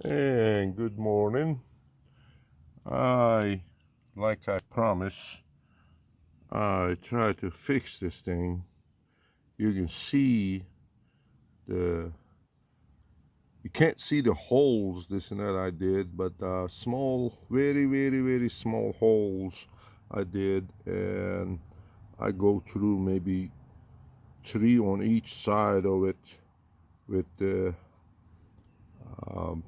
And good morning. Like I promised, I try to fix this thing. You can see the, you can't see the holes, this and that I did, but small, very, very, very small holes I did. And I go through maybe 3 on each side of it with the um,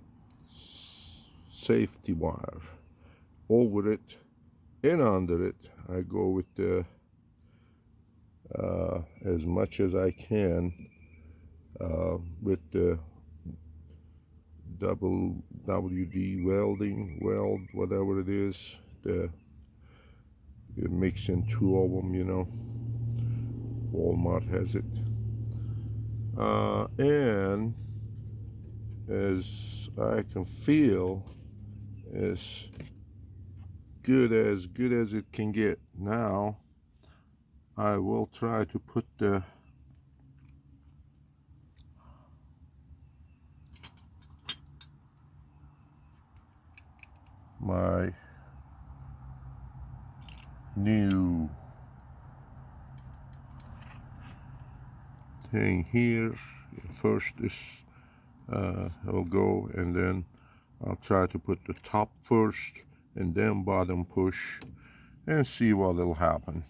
safety wire over it and under it. I go with the as much as I can with the double WD weld, whatever it is. You're mixing 2 of them, Walmart has it. And as I can feel, as good as it can get. Now I will try to put my new thing here. First I'll go, and then I'll try to put the top first and then bottom push and see what will happen.